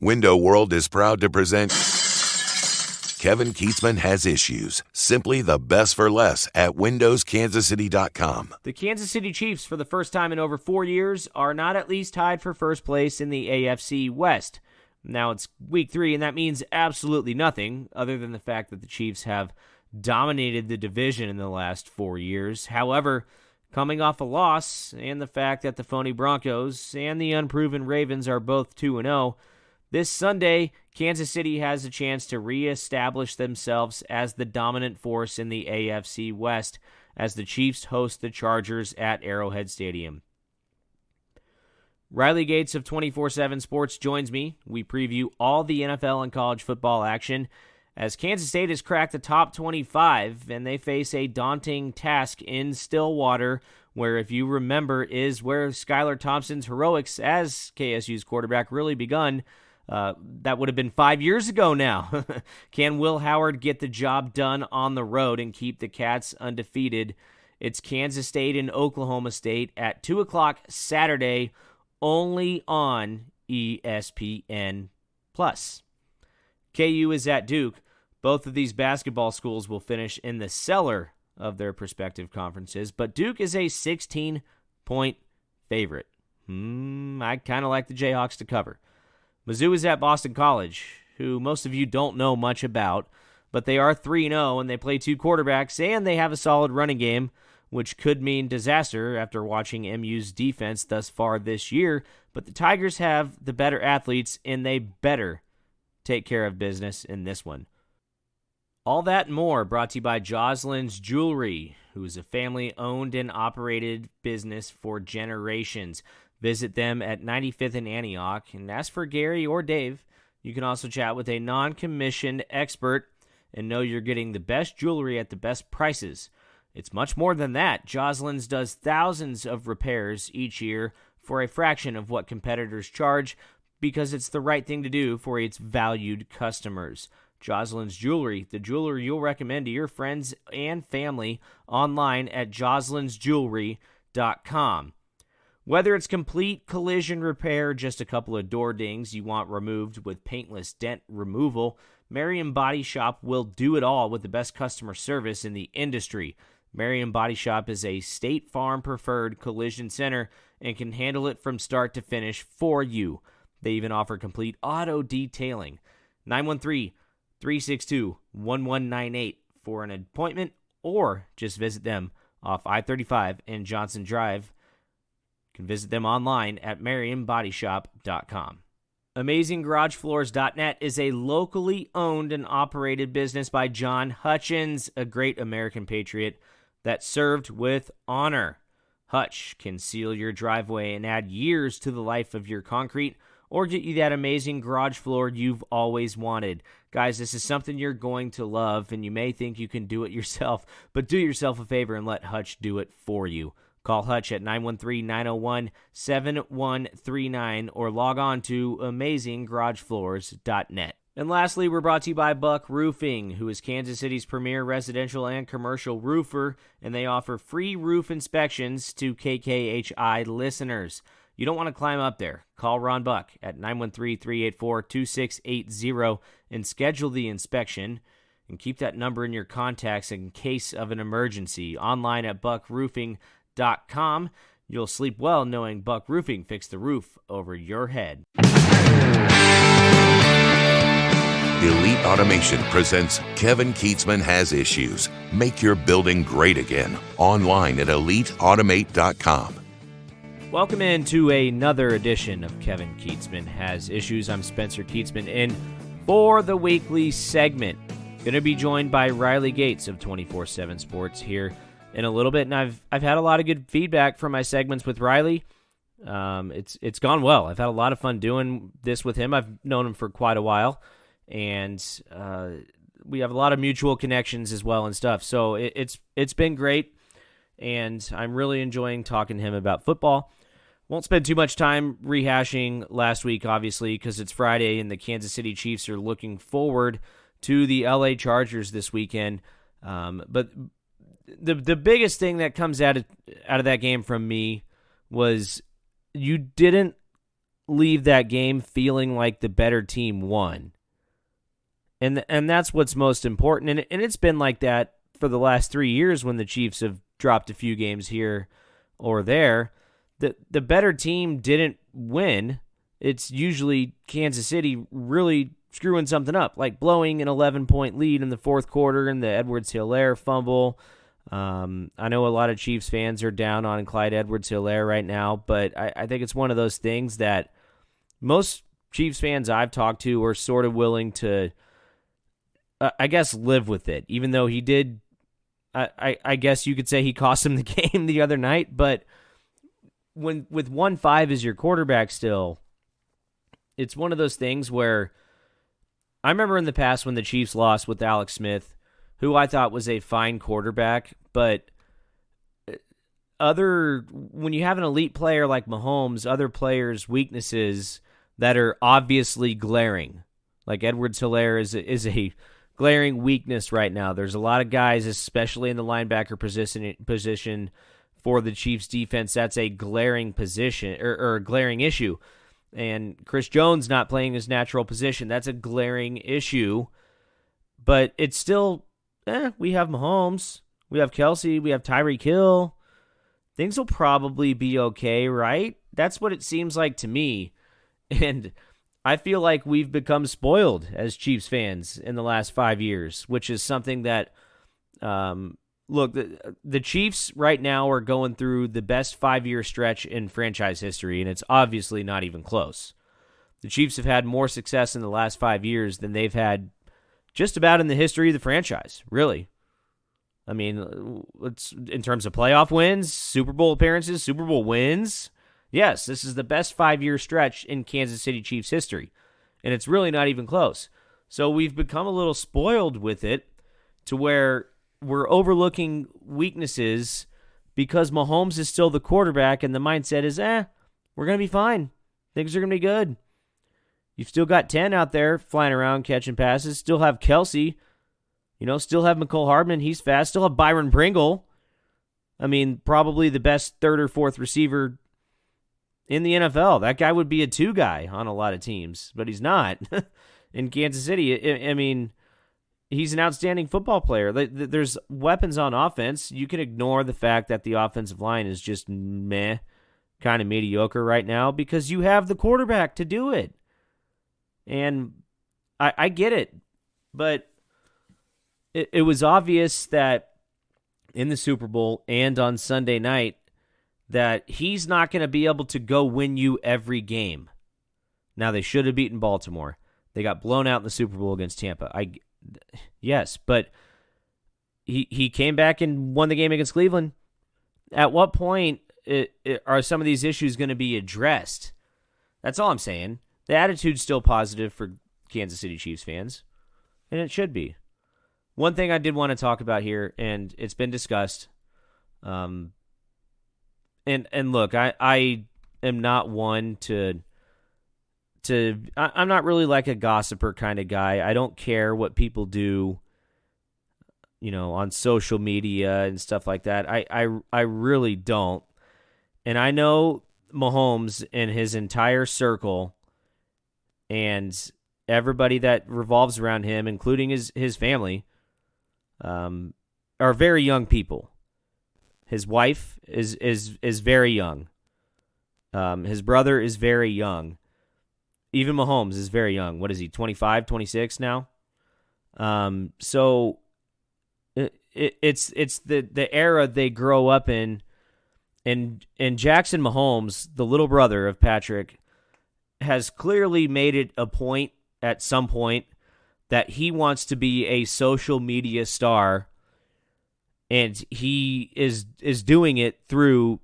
Window World is proud to present Kevin Kietzman Has Issues. Simply the best for less at windowskansascity.com. The Kansas City Chiefs, for the first time in over 4 years, are not at least tied for first place in the AFC West. Now it's week 3, and that means absolutely nothing other than the fact that the Chiefs have dominated the division in the last 4 years. However, coming off a loss and the fact that the phony Broncos and the unproven Ravens are both 2-0, this Sunday, Kansas City has a chance to reestablish themselves as the dominant force in the AFC West as the Chiefs host the Chargers at Arrowhead Stadium. Riley Gates of 24/7 Sports joins me. We preview all the NFL and college football action as Kansas State has cracked the top 25 and they face a daunting task in Stillwater, where, if you remember, is where Skylar Thompson's heroics as KSU's quarterback really begun. That would have been 5 years ago now. Can Will Howard get the job done on the road and keep the Cats undefeated? It's Kansas State and Oklahoma State at 2 o'clock Saturday, only on ESPN+. KU is at Duke. Both of these basketball schools will finish in the cellar of their respective conferences, but Duke is a 16-point favorite. I kind of like the Jayhawks to cover. Mizzou is at Boston College, who most of you don't know much about, but they are 3-0 and they play 2 quarterbacks and they have a solid running game, which could mean disaster after watching MU's defense thus far this year. But the Tigers have the better athletes and they better take care of business in this one. All that and more brought to you by Jocelyn's Jewelry, who is a family-owned and operated business for generations. Visit them at 95th and Antioch and ask for Gary or Dave. You can also chat with a non-commissioned expert and know you're getting the best jewelry at the best prices. It's much more than that. Jocelyn's does thousands of repairs each year for a fraction of what competitors charge because it's the right thing to do for its valued customers. Jocelyn's Jewelry, the jeweler you'll recommend to your friends and family, online at joslynsjewelry.com. Whether it's complete collision repair, just a couple of door dings you want removed with paintless dent removal, Merriam Body Shop will do it all with the best customer service in the industry. Merriam Body Shop is a State Farm preferred collision center and can handle it from start to finish for you. They even offer complete auto detailing. 913-362-1198 for an appointment, or just visit them off I-35 and Johnson Drive. You can visit them online at merriambodyshop.com. AmazingGarageFloors.net is a locally owned and operated business by John Hutchins, a great American patriot that served with honor. Hutch can seal your driveway and add years to the life of your concrete, or get you that amazing garage floor you've always wanted. Guys, this is something you're going to love, and you may think you can do it yourself, but do yourself a favor and let Hutch do it for you. Call Hutch at 913-901-7139 or log on to AmazingGarageFloors.net. And lastly, we're brought to you by Buck Roofing, who is Kansas City's premier residential and commercial roofer, and they offer free roof inspections to KKHI listeners. You don't want to climb up there. Call Ron Buck at 913-384-2680 and schedule the inspection. And keep that number in your contacts in case of an emergency. Online at buckroofing.com. You'll sleep well knowing Buck Roofing fixed the roof over your head. Elite Automation presents Kevin Kietzman Has Issues. Make your building great again. Online at eliteautomate.com. Welcome into another edition of Kevin Kietzman Has Issues. I'm Spencer Kietzman in for the weekly segment. Going to be joined by Riley Gates of 24/7 Sports here in a little bit, and I've had a lot of good feedback from my segments with Riley. It's gone well. I've had a lot of fun doing this with him. I've known him for quite a while, and we have a lot of mutual connections as well and stuff. So it's been great, and I'm really enjoying talking to him about football. Won't spend too much time rehashing last week, obviously, because it's Friday and the Kansas City Chiefs are looking forward to the LA Chargers this weekend. But the biggest thing that comes out of that game from me was you didn't leave that game feeling like the better team won. And that's what's most important. And it's been like that for the last 3 years when the Chiefs have dropped a few games here or there. The better team didn't win. It's usually Kansas City really screwing something up, like blowing an 11-point lead in the fourth quarter in the Edwards-Helaire fumble. I know a lot of Chiefs fans are down on Clyde Edwards-Helaire right now, but I think it's one of those things that most Chiefs fans I've talked to are sort of willing to, I guess, live with it, even though he did, I guess you could say he cost him the game the other night, but with 1-5 as your quarterback still, it's one of those things where I remember in the past when the Chiefs lost with Alex Smith, who I thought was a fine quarterback, but when you have an elite player like Mahomes, other players' weaknesses that are obviously glaring, like Edwards-Helaire is a glaring weakness right now. There's a lot of guys, especially in the linebacker position for the Chiefs defense, that's a glaring position or a glaring issue. And Chris Jones not playing his natural position, that's a glaring issue. But it's still, we have Mahomes, we have Kelsey, we have Tyreek Hill. Things will probably be okay, right? That's what it seems like to me. And I feel like we've become spoiled as Chiefs fans in the last 5 years, which is something that, look, the Chiefs right now are going through the best 5-year stretch in franchise history, and it's obviously not even close. The Chiefs have had more success in the last 5 years than they've had just about in the history of the franchise, really. I mean, it's in terms of playoff wins, Super Bowl appearances, Super Bowl wins. Yes, this is the best 5-year stretch in Kansas City Chiefs history, and it's really not even close. So we've become a little spoiled with it to where we're overlooking weaknesses because Mahomes is still the quarterback, and the mindset is, we're going to be fine. Things are going to be good. You've still got 10 out there flying around catching passes. Still have Kelsey. Still have McCole Hardman. He's fast. Still have Byron Pringle. I mean, probably the best third or fourth receiver in the NFL. That guy would be a 2 guy on a lot of teams, but he's not. In Kansas City, I mean, he's an outstanding football player. There's weapons on offense. You can ignore the fact that the offensive line is just meh, kind of mediocre right now because you have the quarterback to do it. And I get it, but it was obvious that in the Super Bowl and on Sunday night that he's not going to be able to go win you every game. Now, they should have beaten Baltimore. They got blown out in the Super Bowl against Tampa. Yes, but he came back and won the game against Cleveland. At what point are some of these issues going to be addressed? That's all I'm saying. The attitude's still positive for Kansas City Chiefs fans, and it should be. One thing I did want to talk about here, and it's been discussed, and look, I am not one I'm not really like a gossiper kind of guy. I don't care what people do, on social media and stuff like that. I really don't. And I know Mahomes and his entire circle and everybody that revolves around him, including his family, are very young people. His wife is very young. His brother is very young. Even Mahomes is very young. What is he, 25, 26 now? So it's the era they grow up in. And Jackson Mahomes, the little brother of Patrick, has clearly made it a point at some point that he wants to be a social media star, and he is doing it through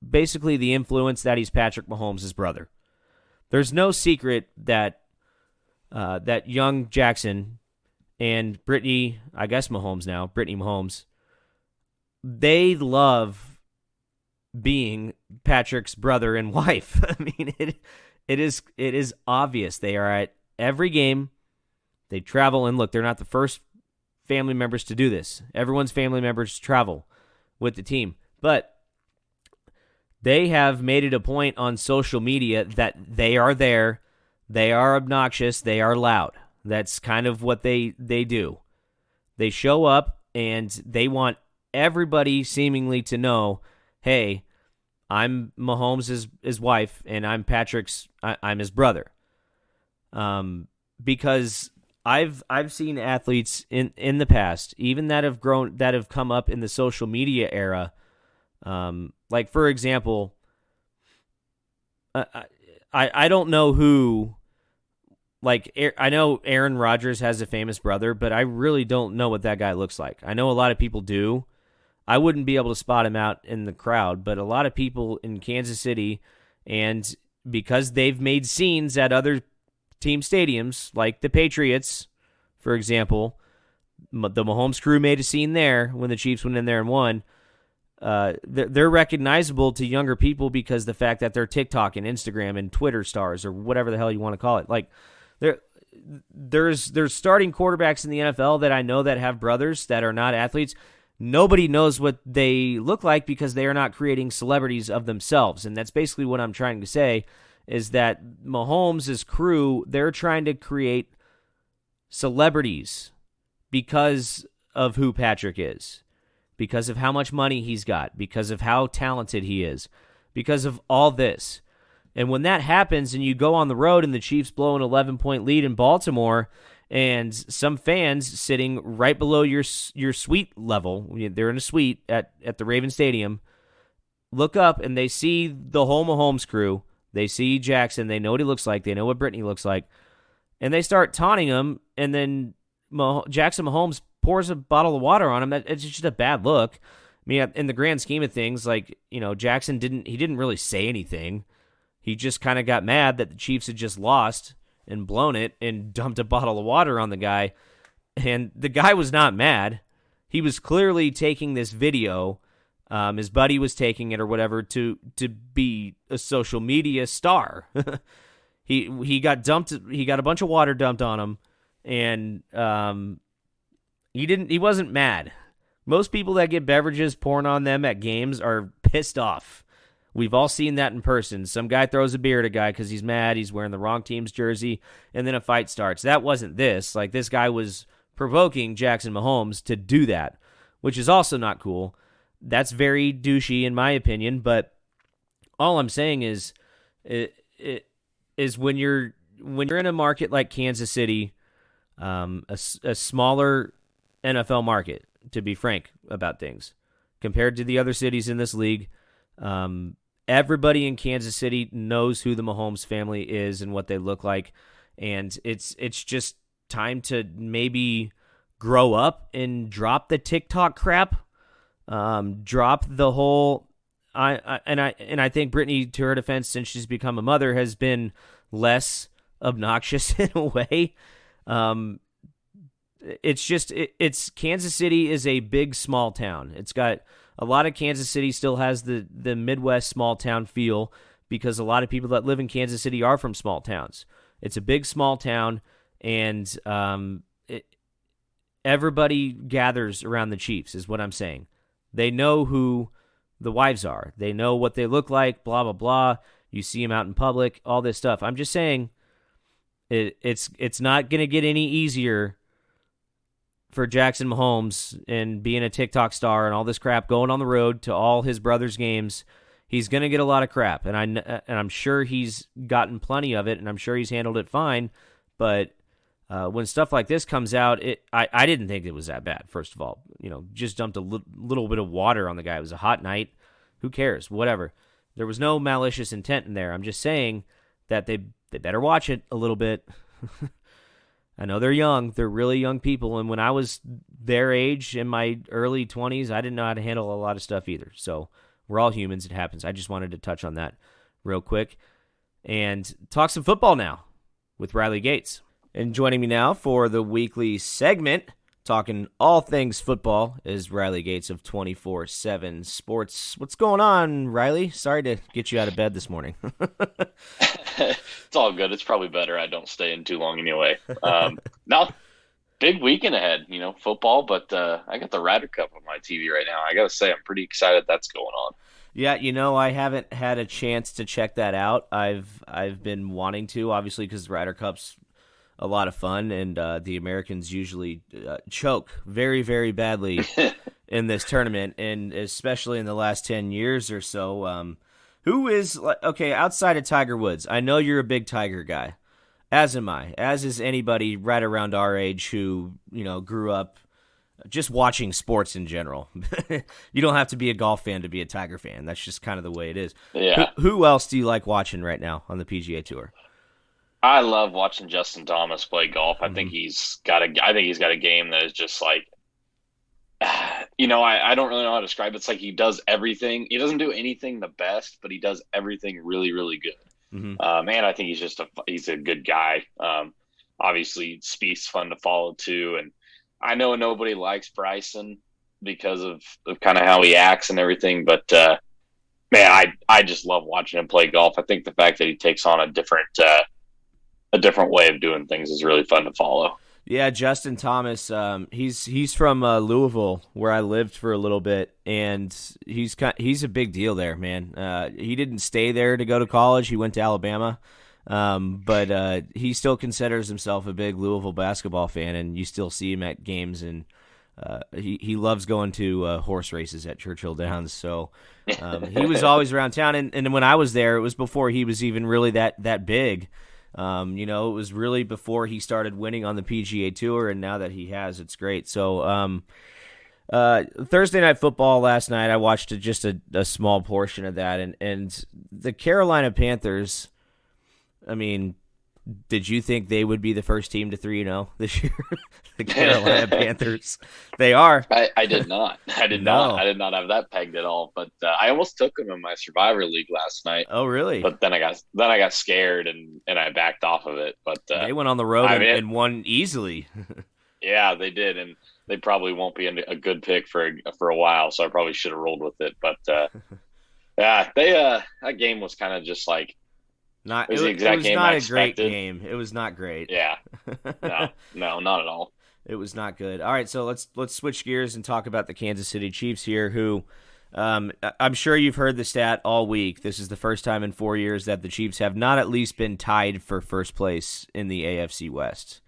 basically the influence that he's Patrick Mahomes' brother. There's no secret that that young Jackson and Brittany Mahomes, they love being Patrick's brother and wife. I mean, it is obvious. They are at every game. They travel, and look, they're not the first family members to do this. Everyone's family members travel with the team. But They have made it a point on social media that they are there, they are obnoxious, they are loud. That's kind of what they do. They show up and they want everybody seemingly to know, hey, I'm Mahomes' his wife and I'm I'm his brother. Because I've seen athletes in the past, even that have come up in the social media era. Like for example, I don't know who. Like, I know Aaron Rodgers has a famous brother, but I really don't know what that guy looks like. I know a lot of people do. I wouldn't be able to spot him out in the crowd, but a lot of people in Kansas City, and because they've made scenes at other team stadiums, like the Patriots, for example, the Mahomes crew made a scene there when the Chiefs went in there and won. They're recognizable to younger people because the fact that they're TikTok and Instagram and Twitter stars or whatever the hell you want to call it. Like, there's starting quarterbacks in the NFL that I know that have brothers that are not athletes. Nobody knows what they look like because they are not creating celebrities of themselves. And that's basically what I'm trying to say, is that Mahomes' crew, they're trying to create celebrities because of who Patrick is, because of how much money he's got, because of how talented he is, because of all this. And when that happens and you go on the road and the Chiefs blow an 11-point lead in Baltimore and some fans sitting right below your suite level, they're in a suite at the Raven Stadium, look up and they see the whole Mahomes crew. They see Jackson. They know what he looks like. They know what Brittany looks like. And they start taunting him, and then Jackson Mahomes pours a bottle of water on him. It's just a bad look. I mean, in the grand scheme of things, like, Jackson didn't really say anything. He just kind of got mad that the Chiefs had just lost and blown it and dumped a bottle of water on the guy. And the guy was not mad. He was clearly taking this video. His buddy was taking it or whatever to be a social media star. He got dumped. He got a bunch of water dumped on him, and he wasn't mad. Most people that get beverages poured on them at games are pissed off. We've all seen that in person. Some guy throws a beer at a guy because he's mad. He's wearing the wrong team's jersey, and then a fight starts. That wasn't this. Like, this guy was provoking Jackson Mahomes to do that, which is also not cool. That's very douchey in my opinion, but all I'm saying is when you're in a market like Kansas City, a smaller NFL market, to be frank about things, compared to the other cities in this league, everybody in Kansas City knows who the Mahomes family is and what they look like, and it's just time to maybe grow up and drop the TikTok crap, drop the whole. I think Brittany, to her defense, since she's become a mother, has been less obnoxious in a way. It's Kansas City is a big small town. It's got a lot of Kansas City still has the Midwest small town feel because a lot of people that live in Kansas City are from small towns. It's a big small town, and everybody gathers around the Chiefs is what I'm saying. They know who the wives are. They know what they look like, blah, blah, blah. You see them out in public, all this stuff. I'm just saying it's not going to get any easier for Jackson Mahomes and being a TikTok star and all this crap, going on the road to all his brother's games. He's going to get a lot of crap, and I'm sure he's gotten plenty of it, and I'm sure he's handled it fine. But when stuff like this comes out, I didn't think it was that bad. First of all, just dumped a little bit of water on the guy. It was a hot night. Who cares? Whatever. There was no malicious intent in there. I'm just saying that they better watch it a little bit. I know they're young. They're really young people. And when I was their age in my early 20s, I didn't know how to handle a lot of stuff either. So we're all humans. It happens. I just wanted to touch on that real quick and talk some football now with Riley Gates. And joining me now for the weekly segment, talking all things football, is Riley Gates of 24/7 Sports. What's going on, Riley? Sorry to get you out of bed this morning. It's all good. It's probably better I don't stay in too long anyway. Now, big weekend ahead, football, but I got the Ryder Cup on my TV right now. I got to say, I'm pretty excited that's going on. Yeah, I haven't had a chance to check that out. I've been wanting to, obviously, because the Ryder Cup's a lot of fun, and the Americans usually choke very, very badly in this tournament, and especially in the last 10 years or so. Who is, okay, outside of Tiger Woods? I know you're a big Tiger guy, as am I, as is anybody right around our age who, grew up just watching sports in general. You don't have to be a golf fan to be a Tiger fan. That's just kind of the way it is. Yeah. Who else do you like watching right now on the PGA Tour? I love watching Justin Thomas play golf. I think he's got a game that is just like, I don't really know how to describe it. It's like he does everything. He doesn't do anything the best, but he does everything really, really good. Mm-hmm. Man, I think he's a good guy. Obviously, Spieth's fun to follow too, and I know nobody likes Bryson because of kind of how he acts and everything, but man, I just love watching him play golf. I think the fact that he takes on a different way of doing things is really fun to follow. Yeah, Justin Thomas, he's from Louisville, where I lived for a little bit, and he's a big deal there, man. He didn't stay there to go to college. He went to Alabama. But he still considers himself a big Louisville basketball fan, and you still see him at games, and he loves going to horse races at Churchill Downs. So he was always around town, and when I was there, it was before he was even really that big. It was really before he started winning on the PGA Tour, and now that he has, it's great. So Thursday Night Football last night, I watched just a small portion of that, and the Carolina Panthers, I mean, did you think they would be the first team to 3-0 this year? The Carolina Panthers. They are. I did not. I did not have that pegged at all. But I almost took them in my Survivor League last night. Oh, really? But then I got scared and I backed off of it. But they went on the road and won easily. Yeah, they did, and they probably won't be a good pick for a while. So I probably should have rolled with it. But yeah, that game was kind of just like. It was not a great game. It was not great. Yeah. No, not at all. It was not good. All right, so let's switch gears and talk about the Kansas City Chiefs here, who I'm sure you've heard the stat all week. This is the first time in 4 years that the Chiefs have not at least been tied for first place in the AFC West,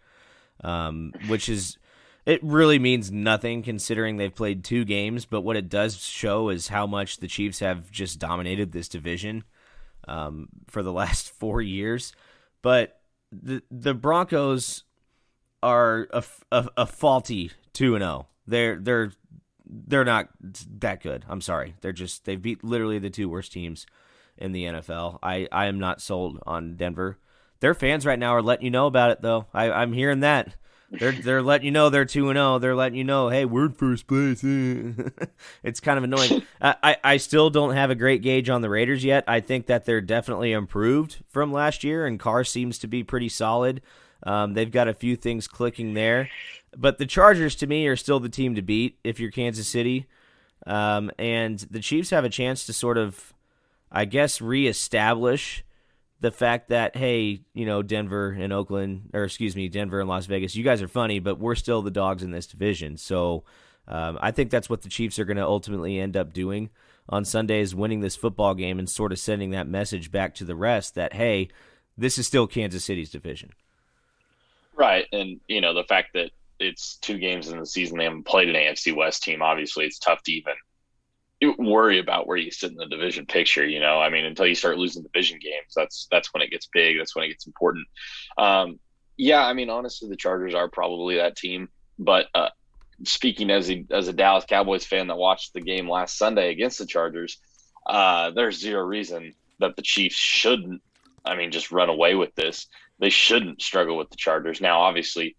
which is it really means nothing considering they've played 2 games, but what it does show is how much the Chiefs have just dominated this division for the last 4 years. But the Broncos are a faulty 2-0. They're not that good. I'm sorry. They've beat literally the 2 worst teams in the NFL. I am not sold on Denver. Their fans right now are letting you know about it, though. I'm hearing that. They're letting you know they're 2-0. They're letting you know, hey, we're in first place. It's kind of annoying. I still don't have a great gauge on the Raiders yet. I think that they're definitely improved from last year, and Carr seems to be pretty solid. They've got a few things clicking there. But the Chargers, to me, are still the team to beat if you're Kansas City. And the Chiefs have a chance to sort of, I guess, reestablish the fact that, hey, Denver and Denver and Las Vegas, you guys are funny, but we're still the dogs in this division. So I think that's what the Chiefs are going to ultimately end up doing on Sunday, is winning this football game and sort of sending that message back to the rest that, hey, this is still Kansas City's division. Right. And, the fact that it's 2 games in the season, they haven't played an AFC West team, obviously it's tough to even worry about where you sit in the division picture, I mean, until you start losing division games, that's when it gets big. That's when it gets important. Yeah, I mean, honestly, the Chargers are probably that team, but speaking as a Dallas Cowboys fan that watched the game last Sunday against the Chargers, there's zero reason that the Chiefs shouldn't, just run away with this. They shouldn't struggle with the Chargers. Now, obviously,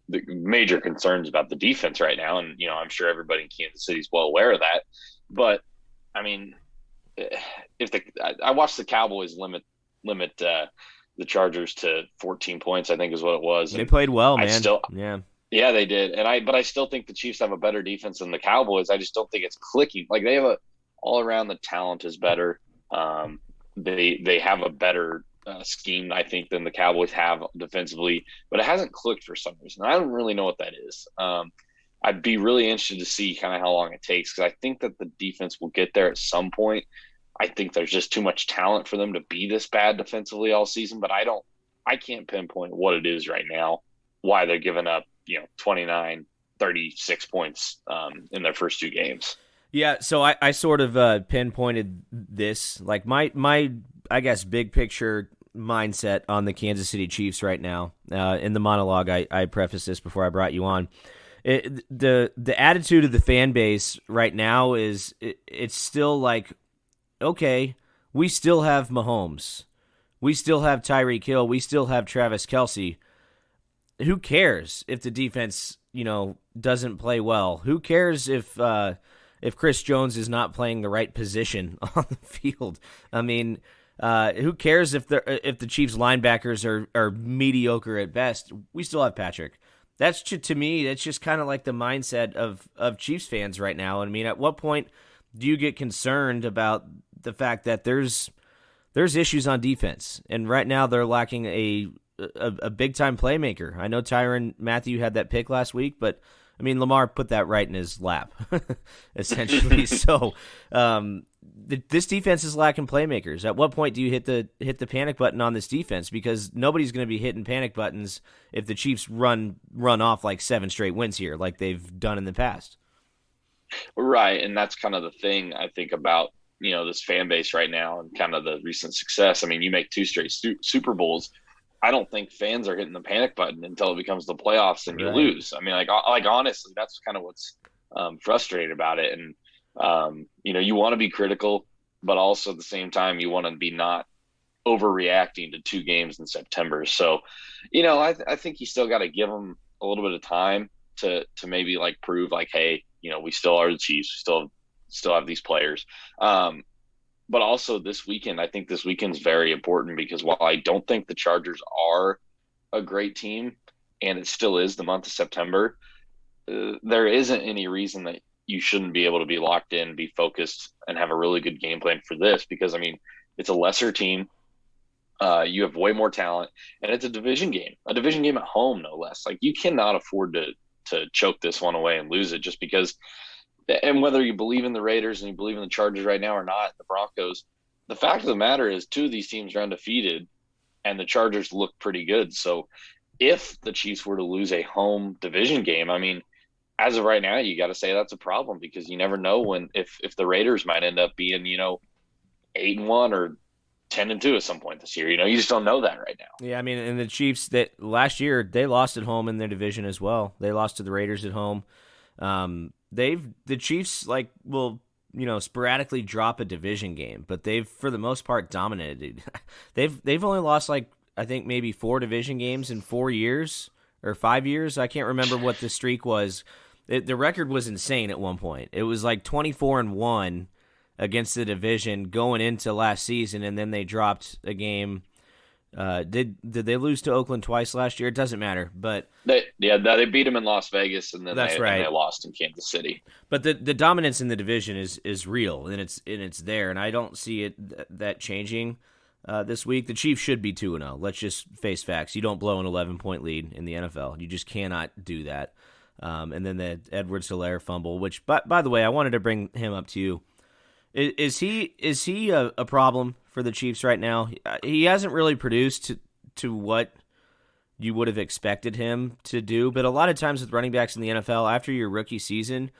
the major concerns about the defense right now, and I'm sure everybody in Kansas City is well aware of that. But I mean, I watched the Cowboys limit the Chargers to 14 points, I think is what it was. They played well, man. Yeah, they did. But I still think the Chiefs have a better defense than the Cowboys. I just don't think it's clicking. Like, they have all around, the talent is better. They have a better scheme, I think, than the Cowboys have defensively, but it hasn't clicked for some reason. I don't really know what that is. I'd be really interested to see kind of how long it takes, because I think that the defense will get there at some point. I think there's just too much talent for them to be this bad defensively all season, but I can't pinpoint what it is right now, why they're giving up, 29, 36 points in their first two games. Yeah, so I sort of pinpointed this, like my I guess big picture mindset on the Kansas City Chiefs right now. In the monologue, I prefaced this before I brought you on. The attitude of the fan base right now is it's still like, okay, we still have Mahomes, we still have Tyreek Hill, we still have Travis Kelce. Who cares if the defense, doesn't play well? Who cares if Chris Jones is not playing the right position on the field? I mean, who cares if the Chiefs linebackers are mediocre at best? We still have Patrick. That's to me, that's just kind of like the mindset of Chiefs fans right now. I mean, at what point do you get concerned about the fact that there's issues on defense? And right now they're lacking a big time playmaker. I know Tyrann Mathieu had that pick last week, but I mean, Lamar put that right in his lap, essentially. So this defense is lacking playmakers. At what point do you hit the panic button on this defense? Because nobody's going to be hitting panic buttons if the Chiefs run off like 7 straight wins here, like they've done in the past. Right, and that's kind of the thing I think about this fan base right now and kind of the recent success. I mean, you make 2 straight Super Bowls. I don't think fans are hitting the panic button until it becomes the playoffs and you lose. I mean, like honestly, that's kind of what's frustrating about it. And you want to be critical, but also at the same time, you want to be not overreacting to 2 games in September. So, I think you still got to give them a little bit of time to maybe like prove like, hey, we still are the Chiefs. We still have these players. But also this weekend, I think this weekend's very important, because while I don't think the Chargers are a great team, and it still is the month of September, there isn't any reason that you shouldn't be able to be locked in, be focused, and have a really good game plan for this. Because, I mean, it's a lesser team. You have way more talent, and it's a division game at home, no less. Like, you cannot afford to choke this one away and lose it just because – and whether you believe in the Raiders and you believe in the Chargers right now or not, the Broncos, the fact of the matter is 2 of these teams are undefeated, and the Chargers look pretty good. So if the Chiefs were to lose a home division game, I mean, as of right now, you got to say that's a problem, because you never know if the Raiders might end up being, 8-1 or 10-2 at some point this year. You just don't know that right now. Yeah, I mean, and the Chiefs, that last year they lost at home in their division as well. They lost to the Raiders at home. The Chiefs will sporadically drop a division game, but they've for the most part dominated. They've only lost I think maybe 4 division games in 4 years or 5 years. I can't remember what the streak was. The record was insane at one point. It was like 24-1 against the division going into last season, and then they dropped a game. Did they lose to Oakland twice last year? It doesn't matter, but they beat them in Las Vegas, and then they lost in Kansas City. But the dominance in the division is real, and it's there, and I don't see that changing this week. The Chiefs should be 2-0. Let's just face facts. You don't blow an 11-point lead in the NFL. You just cannot do that. And then the Edward Solaire fumble, which by the way, I wanted to bring him up to you. Is he a problem for the Chiefs right now? He hasn't really produced to what you would have expected him to do, but a lot of times with running backs in the NFL, after your rookie season,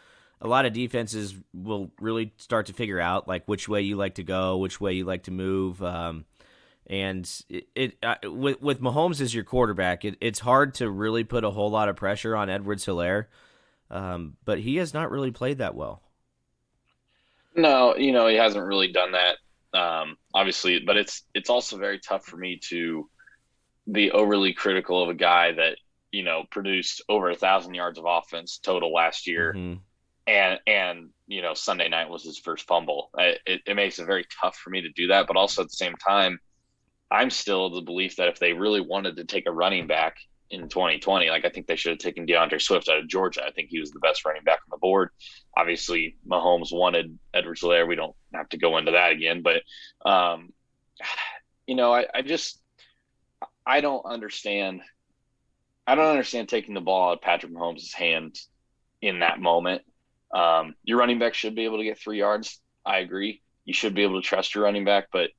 a lot of defenses will really start to figure out like which way you like to go, which way you like to move. And with Mahomes as your quarterback, it's hard to really put a whole lot of pressure on Edward Solaire, but he has not really played that well. No, he hasn't really done that, obviously, but it's also very tough for me to be overly critical of a guy that, produced over 1,000 yards of offense total last year. Mm-hmm. And Sunday night was his first fumble. It makes it very tough for me to do that. But also at the same time, I'm still of the belief that if they really wanted to take a running back in 2020, I think they should have taken DeAndre Swift out of Georgia. I think he was the best running back on the board. Obviously, Mahomes wanted Edward Solaire. We don't have to go into that again. But, I don't understand. I don't understand taking the ball out of Patrick Mahomes' hands in that moment. Your running back should be able to get 3 yards. I agree. You should be able to trust your running back, but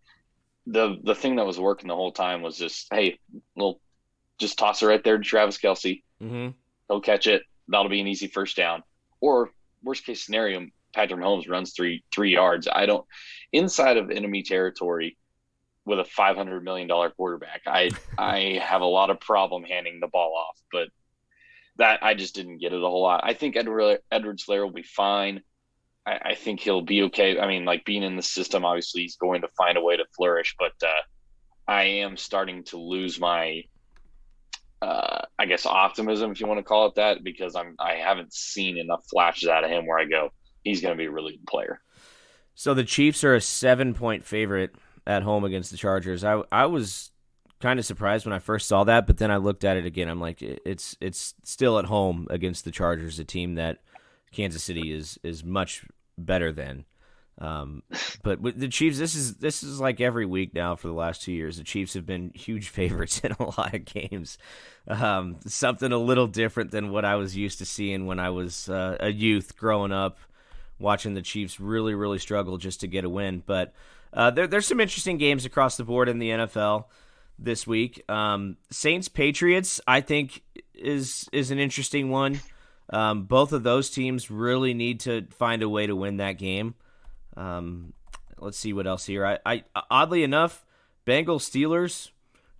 the thing that was working the whole time was just, hey, just toss it right there to Travis Kelce. Mm-hmm. He'll catch it. That'll be an easy first down. Or worst case scenario, Patrick Mahomes runs three yards. Inside of enemy territory with a $500 million quarterback, I have a lot of problem handing the ball off, but that I just didn't get it a whole lot. I think Edward Solaire will be fine. I think he'll be okay. I mean, like, being in the system, obviously he's going to find a way to flourish, but I am starting to lose my I guess optimism, if you want to call it that, because I haven't seen enough flashes out of him where I go, he's going to be a really good player. So the Chiefs are a 7-point favorite at home against the Chargers. I was kind of surprised when I first saw that, but then I looked at it again. I'm like, it's still at home against the Chargers, a team that Kansas City is much better than. But with the Chiefs, this is like every week now for the last 2 years. The Chiefs have been huge favorites in a lot of games. Something a little different than what I was used to seeing when I was a youth growing up, watching the Chiefs really, really struggle just to get a win. But there's some interesting games across the board in the NFL this week. Saints-Patriots, I think, is an interesting one. Both of those teams really need to find a way to win that game. Let's see what else here. I oddly enough, Bengals-Steelers,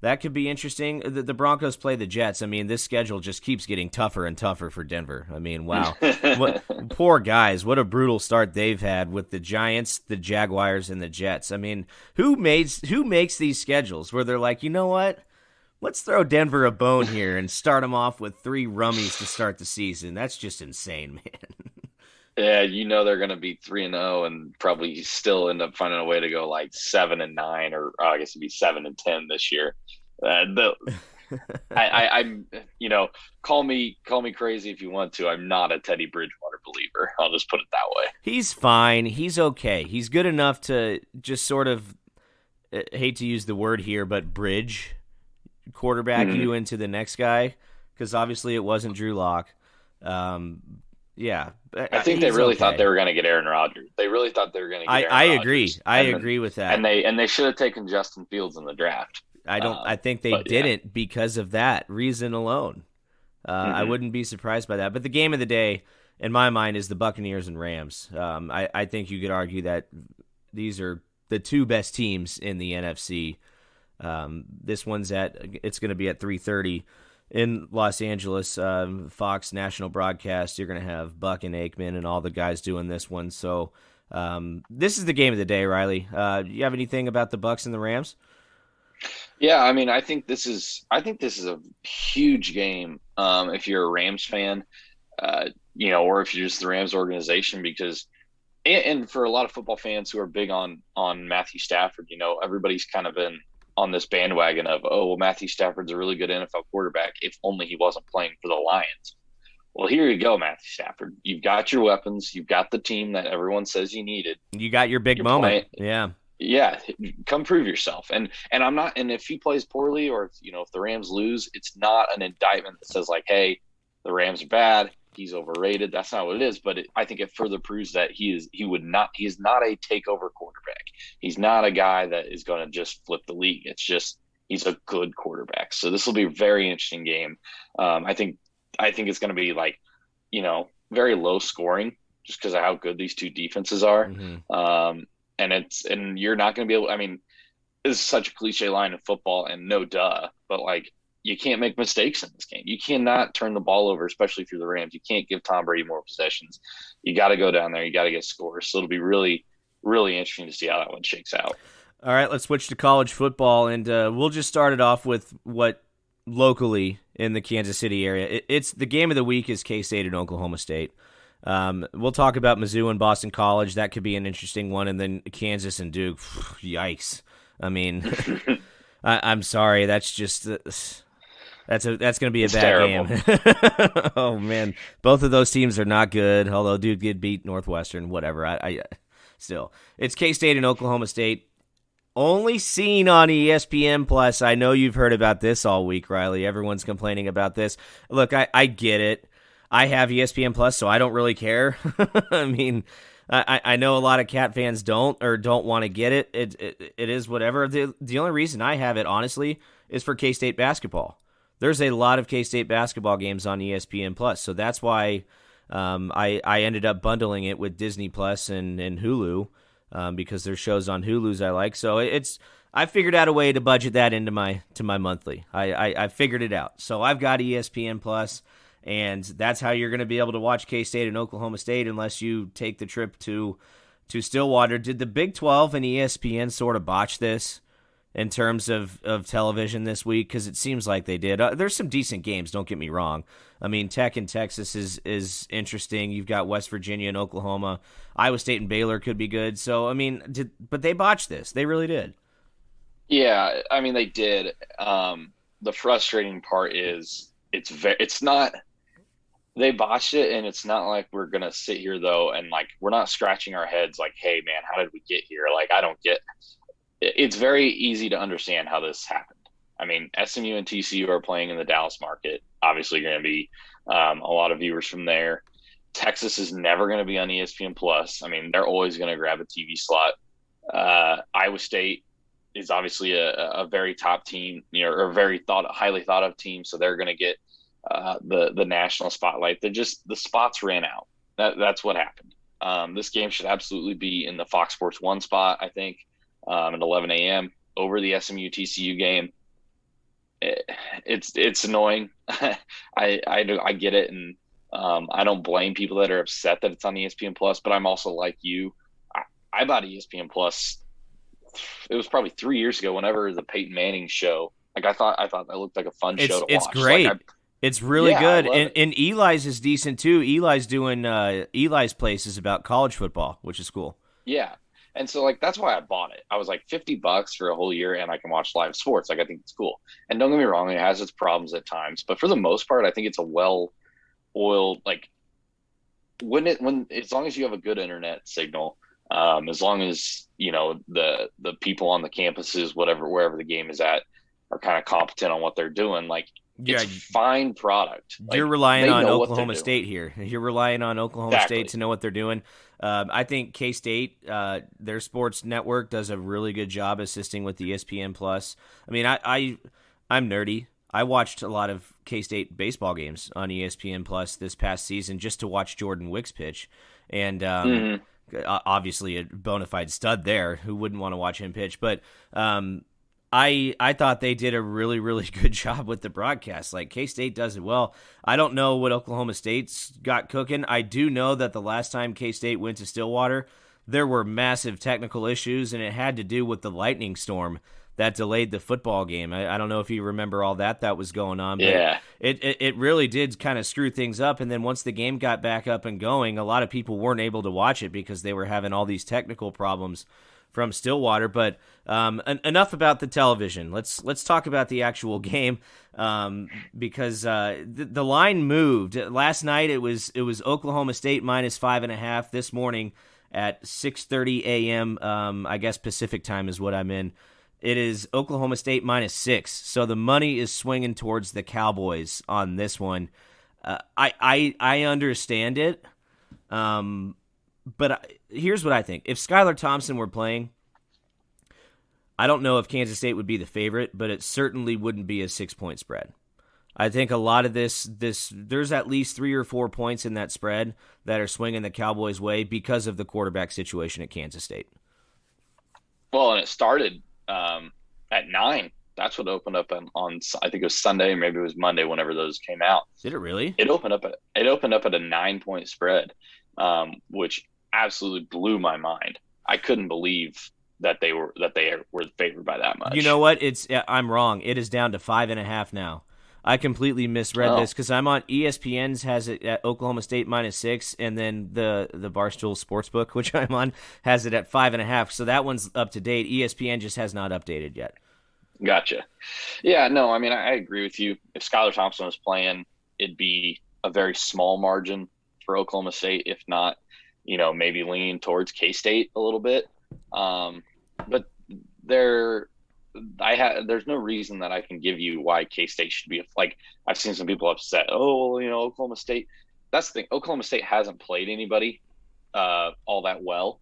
that could be interesting. The Broncos play the Jets. I mean, this schedule just keeps getting tougher and tougher for Denver. I mean, wow. Poor guys. What a brutal start they've had with the Giants, the Jaguars, and the Jets. I mean, who makes these schedules where they're like, you know what? Let's throw Denver a bone here and start them off with 3 rummies to start the season. That's just insane, man. Yeah, they're going to be 3-0 and probably still end up finding a way to go like 7-9, or I guess it'd be 7-10 this year. I'm call me crazy if you want to. I'm not a Teddy Bridgewater believer. I'll just put it that way. He's fine. He's okay. He's good enough to just sort of, hate to use the word here, but bridge quarterback you into the next guy, because obviously it wasn't Drew Lock. Yeah, I think they really thought they were going to get Aaron Rodgers. They really thought they were going to get Aaron Rodgers. Agree. I agree with that. And they should have taken Justin Fields in the draft. I think they didn't because of that reason alone. I wouldn't be surprised by that. But the game of the day, in my mind, is the Buccaneers and Rams. I think you could argue that these are the 2 best teams in the NFC. This one's it's going to be at 3:30. In Los Angeles, Fox national broadcast. You're going to have Buck and Aikman and all the guys doing this one. So this is the game of the day, Riley. Do you have anything about the Bucks and the Rams? Yeah, I mean, I think this is a huge game if you're a Rams fan, or if you're just the Rams organization, because and for a lot of football fans who are big on Matthew Stafford, everybody's kind of been on this bandwagon of, Matthew Stafford's a really good NFL quarterback if only he wasn't playing for the Lions. Well, here you go, Matthew Stafford. You've got your weapons. You've got the team that everyone says you needed. You got your big moment. Yeah, come prove yourself. And I'm not. And if he plays poorly, or if the Rams lose, it's not an indictment that says like, hey, the Rams are bad, he's overrated. That's not what it is. But I think it further proves that he is not a takeover quarterback. He's not a guy that is going to just flip the league. It's just he's a good quarterback. So this will be a very interesting game. I think it's going to be like, very low scoring just because of how good these 2 defenses are. And you're not going to be able. I mean, this is such a cliche line in football, and no duh, but like, you can't make mistakes in this game. You cannot turn the ball over, especially if you're the Rams. You can't give Tom Brady more possessions. You got to go down there. You got to get scores. So it'll be really, really interesting to see how that one shakes out. All right, let's switch to college football, and we'll just start it off with what locally in the Kansas City area. It's the game of the week is K-State and Oklahoma State. We'll talk about Mizzou and Boston College. That could be an interesting one, and then Kansas and Duke. Yikes! I mean, I'm sorry. That's just. That's going to be a bad terrible game. Oh man, both of those teams are not good. Although Duke did beat Northwestern, whatever. I still, it's K-State and Oklahoma State. Only seen on ESPN Plus. I know you've heard about this all week, Riley. Everyone's complaining about this. Look, I get it. I have ESPN Plus, so I don't really care. I mean, I know a lot of Cat fans don't want to get it. It is whatever. The only reason I have it, honestly, is for K-State basketball. There's a lot of K-State basketball games on ESPN Plus, so that's why I ended up bundling it with Disney Plus and Hulu because there's shows on Hulu's I like. So I figured out a way to budget that into my monthly. I figured it out. So I've got ESPN Plus, and that's how you're going to be able to watch K-State and Oklahoma State unless you take the trip to Stillwater. Did the Big 12 and ESPN sort of botch this in terms of television this week? Because it seems like they did. There's some decent games, don't get me wrong. I mean, Tech and Texas is interesting. You've got West Virginia and Oklahoma. Iowa State and Baylor could be good. So, I mean, but they botched this. They really did. Yeah, I mean, they did. The frustrating part is it's not – they botched it, and it's not like we're going to sit here, though, and, like, we're not scratching our heads like, hey, man, how did we get here? Like, I don't get – it's very easy to understand how this happened. I mean, SMU and TCU are playing in the Dallas market. Obviously, going to be a lot of viewers from there. Texas is never going to be on ESPN Plus. I mean, they're always going to grab a TV slot. Iowa State is obviously a very top team, or a very highly thought of team. So they're going to get the national spotlight. The spots ran out. That's what happened. This game should absolutely be in the Fox Sports 1 spot, I think, at 11 a.m. over the SMU TCU game. It's annoying. I get it, and I don't blame people that are upset that it's on ESPN Plus. But I'm also like you. I bought ESPN Plus. It was probably 3 years ago. Whenever the Peyton Manning show, like I thought that looked like a fun show to watch. It's great. Like it's really good, and Eli's is decent too. Eli's doing Eli's Place is about college football, which is cool. Yeah. And so, like, that's why I bought it. I was like $50 for a whole year, and I can watch live sports. Like, I think it's cool. And don't get me wrong, it has its problems at times. But for the most part, I think it's a well-oiled, like, as long as you have a good internet signal, as long as, the people on the campuses, wherever the game is at, are kind of competent on what they're doing, like, it's a fine product. You're relying on Oklahoma State here. You're relying on Oklahoma State to know what they're doing. I think K-State, their sports network, does a really good job assisting with the ESPN Plus. I mean, I'm nerdy. I watched a lot of K-State baseball games on ESPN Plus this past season just to watch Jordan Wicks pitch. And obviously a bona fide stud there. Who wouldn't want to watch him pitch? But I thought they did a really, really good job with the broadcast. Like, K-State does it well. I don't know what Oklahoma State's got cooking. I do know that the last time K-State went to Stillwater, there were massive technical issues, and it had to do with the lightning storm that delayed the football game. I don't know if you remember all that was going on. But yeah. It really did kind of screw things up, and then once the game got back up and going, a lot of people weren't able to watch it because they were having all these technical problems from Stillwater. But enough about the television. Let's talk about the actual game because the line moved. Last night it was Oklahoma State -5.5. This morning at 6:30 a.m. I guess Pacific time is what I'm in. It is Oklahoma State -6. So the money is swinging towards the Cowboys on this one. I understand it. But here's what I think. If Skylar Thompson were playing, I don't know if Kansas State would be the favorite, but it certainly wouldn't be a 6-point spread. I think a lot of this there's at least 3 or 4 points in that spread that are swinging the Cowboys' way because of the quarterback situation at Kansas State. Well, and it started at 9. That's what opened up on I think it was Sunday, maybe it was Monday, whenever those came out. Did it really? It opened up at a 9-point spread, which absolutely blew my mind. I couldn't believe that they were favored by that much. You know what? I'm wrong. It is down to 5.5 now. I completely misread this because I'm on ESPN's has it at Oklahoma State -6, and then the Barstool Sportsbook, which I'm on, has it at 5.5. So that one's up to date. ESPN just has not updated yet. Gotcha. Yeah, no, I mean, I agree with you. If Skylar Thompson was playing, it'd be a very small margin for Oklahoma State, if not, maybe leaning towards K-State a little bit. But there's no reason that I can give you why K-State should be like. I've seen some people upset. Oh, Oklahoma State. that's the thing. Oklahoma State hasn't played anybody all that well.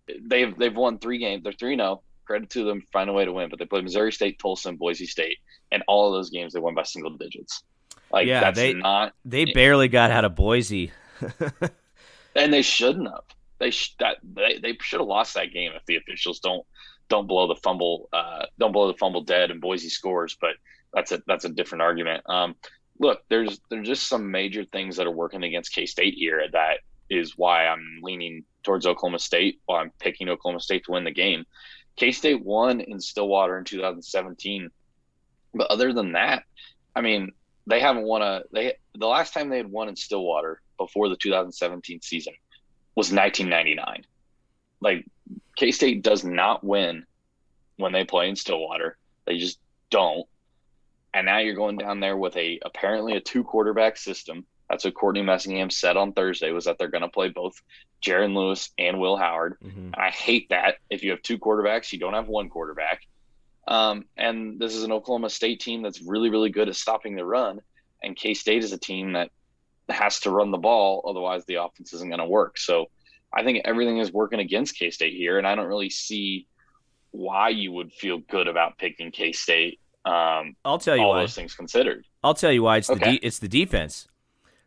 They've won 3 games. They're 3-0. Credit to them, find a way to win. But they played Missouri State, Tulsa, and Boise State, and all of those games they won by single digits. Like, yeah, they barely got out of Boise, and they shouldn't have. They should have lost that game if the officials don't blow the fumble dead and Boise scores. But that's a different argument. Look, there's just some major things that are working against K-State here. That is why I'm leaning towards Oklahoma State. While I'm picking Oklahoma State to win the game. K-State won in Stillwater in 2017, but other than that, I mean, they haven't won the last time they had won in Stillwater before the 2017 season was 1999. Like, K-State does not win when they play in Stillwater. They just don't. And now you're going down there with apparently a 2-quarterback system. That's what Courtney Messingham said on Thursday, was that they're going to play both Jaron Lewis and Will Howard. Mm-hmm. And I hate that. If you have 2 quarterbacks, you don't have 1 quarterback. And this is an Oklahoma State team that's really, really good at stopping the run. And K-State is a team that has to run the ball. Otherwise, the offense isn't going to work. So I think everything is working against K-State here. And I don't really see why you would feel good about picking K-State. I'll tell you all why. Those things considered. I'll tell you why. It's the defense.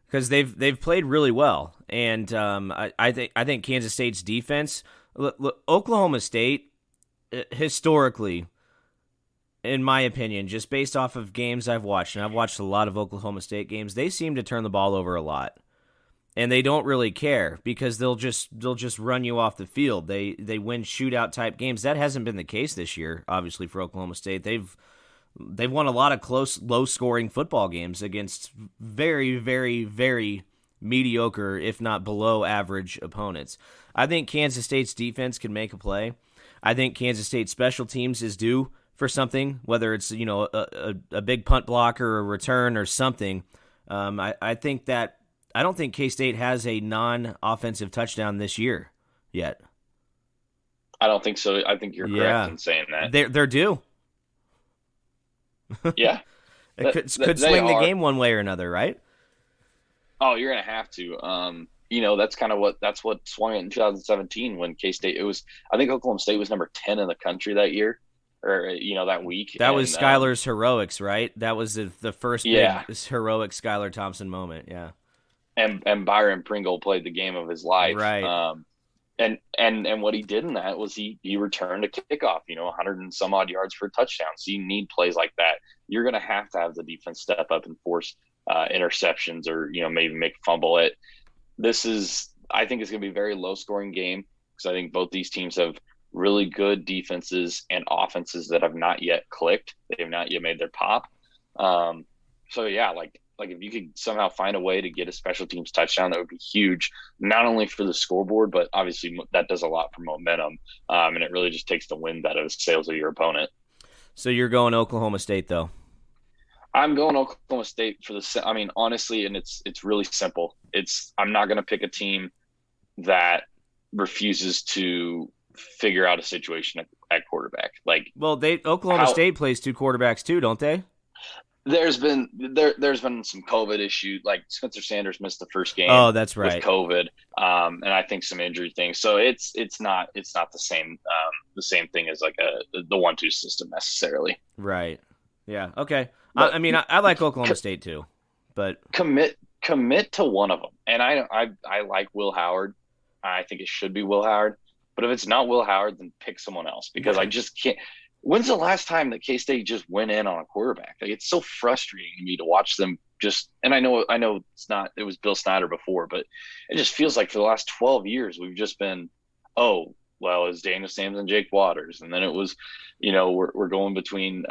Because they've played really well, and I think Kansas State's defense. Look, Oklahoma State, historically, in my opinion, just based off of games I've watched, and I've watched a lot of Oklahoma State games, they seem to turn the ball over a lot, and they don't really care because they'll just run you off the field. They win shootout type games. That hasn't been the case this year, obviously, for Oklahoma State. They've won a lot of close, low-scoring football games against very, very, very mediocre, if not below-average opponents. I think Kansas State's defense can make a play. I think Kansas State special teams is due for something, whether it's a big punt block or a return or something. I think that I don't think K-State has a non-offensive touchdown this year yet. I don't think so. I think you're correct in saying that. They're due. Yeah. It could swing the game one way or another, right? Oh, you're going to have to. That's what swung it in 2017 when K-State, I think Oklahoma State was number 10 in the country that year, or, that week. That was Skylar's heroics, right? That was the first big heroic Skylar Thompson moment, yeah. And Byron Pringle played the game of his life. Right. And what he did in that was he returned a kickoff, 100 and some odd yards for a touchdown. So you need plays like that. You're going to have the defense step up and force interceptions or, maybe make a fumble. I think it's going to be a very low scoring game because I think both these teams have really good defenses and offenses that have not yet clicked. They have not yet made their pop. So yeah, like if you could somehow find a way to get a special teams touchdown, that would be huge, not only for the scoreboard, but obviously that does a lot for momentum. And it really just takes the wind out of the sails of your opponent. So you're going Oklahoma State though? I'm going Oklahoma State honestly, and it's really simple. I'm not going to pick a team that refuses to figure out a situation at quarterback. Oklahoma State plays 2 quarterbacks too, don't they? There's been some COVID issue. Like Spencer Sanders missed the first game. Oh, that's right. With COVID, and I think some injury things. So it's not the same thing as like the 1-2 system necessarily. Right. Yeah. Okay. I like Oklahoma State too, but commit to one of them. And I like Will Howard. I think it should be Will Howard. But if it's not Will Howard, then pick someone else because I just can't. When's the last time that K-State just went in on a quarterback? Like, it's so frustrating to me to watch them just – and I know it was Bill Snyder before, but it just feels like for the last 12 years we've just been, it's Daniel Sams and Jake Waters. And then it was, we're going between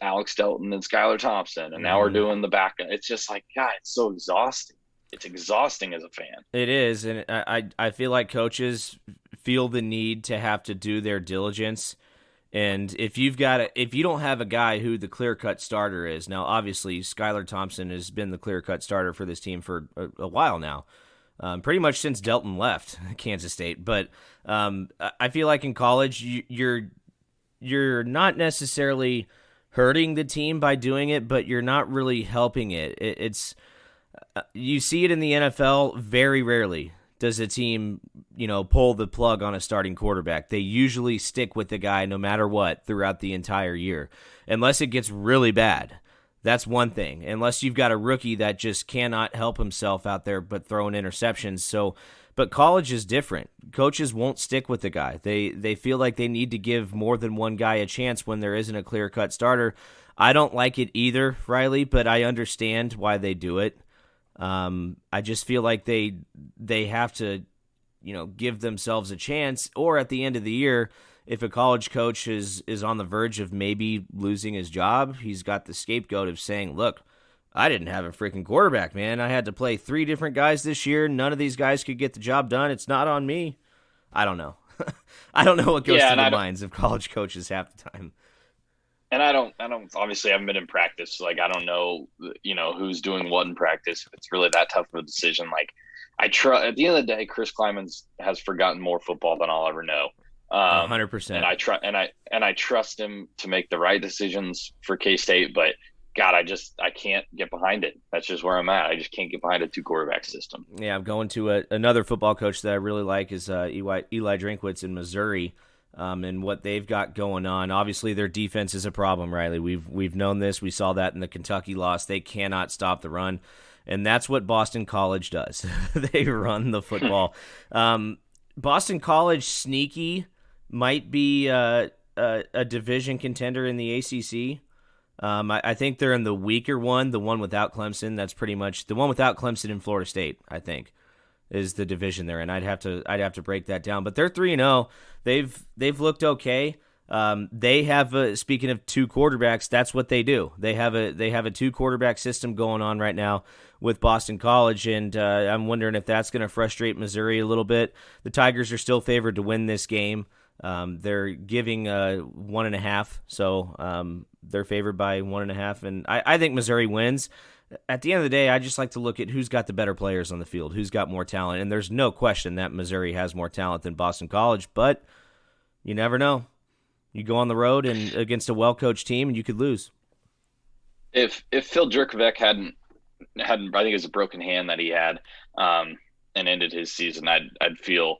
Alex Delton and Skylar Thompson, and now we're doing the backup. It's just like, God, it's so exhausting. It's exhausting as a fan. It is, and I feel like coaches feel the need to have to do their diligence. And if you don't have a guy who the clear-cut starter is, now obviously Skylar Thompson has been the clear-cut starter for this team for a while now, pretty much since Delton left Kansas State. But I feel like in college you're not necessarily hurting the team by doing it, but you're not really helping it. You see it in the NFL very rarely. Does a team, pull the plug on a starting quarterback? They usually stick with the guy no matter what throughout the entire year, unless it gets really bad. That's one thing. Unless you've got a rookie that just cannot help himself out there but throwing interceptions. But college is different. Coaches won't stick with the guy. They feel like they need to give more than one guy a chance when there isn't a clear-cut starter. I don't like it either, Riley, but I understand why they do it. I just feel like they have to, give themselves a chance, or at the end of the year, if a college coach is on the verge of maybe losing his job, he's got the scapegoat of saying, look, I didn't have a freaking quarterback, man. I had to play 3 different guys this year. None of these guys could get the job done. It's not on me. I don't know. I don't know what goes through the minds of college coaches half the time. And I don't obviously I haven't been in practice. Like, I don't know, who's doing what in practice. If it's really that tough of a decision. Like, at the end of the day, Chris Kleiman has forgotten more football than I'll ever know. 100%. And I trust him to make the right decisions for K-State, but God, I can't get behind it. That's just where I'm at. I just can't get behind a 2-quarterback system. Yeah, I'm going to another football coach that I really like is Eli Drinkwitz in Missouri. And what they've got going on. Obviously, their defense is a problem, Riley. We've known this. We saw that in the Kentucky loss. They cannot stop the run, and that's what Boston College does. They run the football. Boston College sneaky might be a division contender in the ACC. I think they're in the weaker one, the one without Clemson. That's pretty much the one without Clemson and Florida State, I think, is the division they're in. I'd have to break that down, but they're 3-0. They've looked okay. They have speaking of 2 quarterbacks, that's what they do. They have a 2-quarterback system going on right now with Boston College, and I'm wondering if that's going to frustrate Missouri a little bit. The Tigers are still favored to win this game. They're giving 1.5, so they're favored by 1.5, and I think Missouri wins. At the end of the day, I just like to look at who's got the better players on the field, who's got more talent, and there's no question that Missouri has more talent than Boston College, but you never know. You go on the road and against a well-coached team, and you could lose. If Phil Jurkovec hadn't, I think it was a broken hand that he had, and ended his season, I'd feel,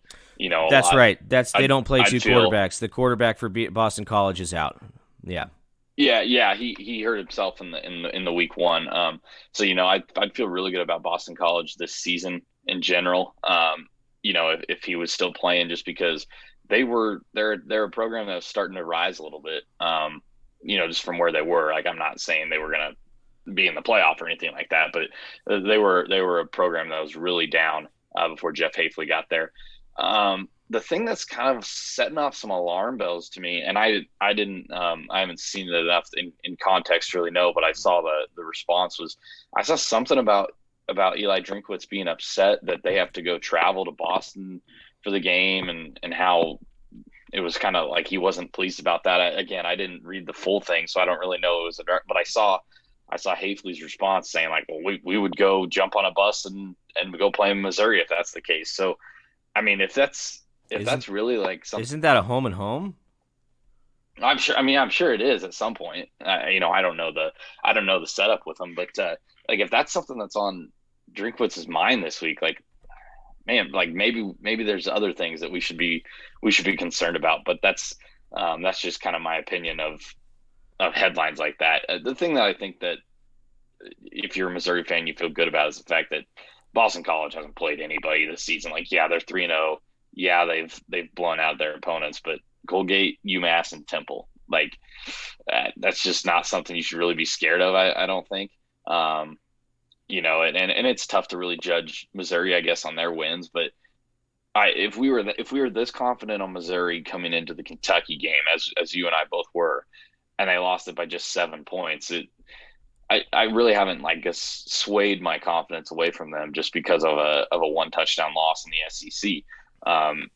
That's right. They don't play 2 quarterbacks. The quarterback for Boston College is out. Yeah. Yeah. He hurt himself in the week 1. So I'd feel really good about Boston College this season in general. If he was still playing, just because they're a program that was starting to rise a little bit. Just from where they were. Like, I'm not saying they were gonna be in the playoff or anything like that, but they were a program that was really down before Jeff Hafley got there. The thing that's kind of setting off some alarm bells to me, and I haven't seen it enough in context to really know, but I saw the response was, I saw something about Eli Drinkwitz being upset that they have to go travel to Boston for the game, and how it was kind of like he wasn't pleased about that. I didn't read the full thing, so I don't really know it was but I saw Hafley's response saying, like, well, we would go jump on a bus and go play in Missouri if that's the case. So, I mean, if that's really like something, isn't that a home and home? I'm sure it is at some point. I don't know the setup with them, but like, if that's something that's on Drinkwitz's mind this week, like, man, like maybe there's other things that we should be concerned about. But that's just kind of my opinion of headlines like that. The thing that I think that if you're a Missouri fan, you feel good about is the fact that Boston College hasn't played anybody this season. Like, yeah, they're 3-0. Yeah, they've blown out their opponents, but Colgate, UMass, and Temple, like, that's just not something you should really be scared of. I don't think. And it's tough to really judge Missouri, I guess, on their wins. But if we were this confident on Missouri coming into the Kentucky game, as you and I both were, and they lost it by just 7 points, I really haven't, like, swayed my confidence away from them just because of a 1 touchdown loss in the SEC.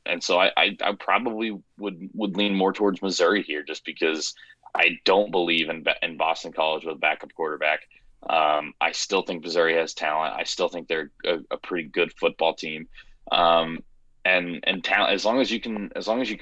And so I probably would lean more towards Missouri here, just because I don't believe in Boston College with a backup quarterback. I still think Missouri has talent. I still think they're a pretty good football team. And talent, as long as you can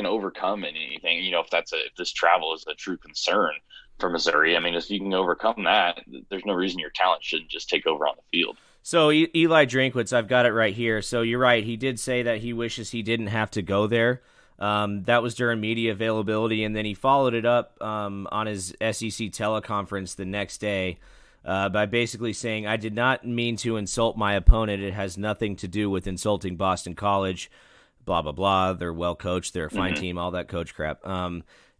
overcome anything, if this travel is a true concern for Missouri, I mean, if you can overcome that, there's no reason your talent shouldn't just take over on the field. So Eli Drinkwitz, I've got it right here. So you're right. He did say that he wishes he didn't have to go there. That was during media availability, and then he followed it up on his SEC teleconference the next day by basically saying, "I did not mean to insult my opponent. It has nothing to do with insulting Boston College, blah, blah, blah. They're well coached. They're a fine team, all that coach crap."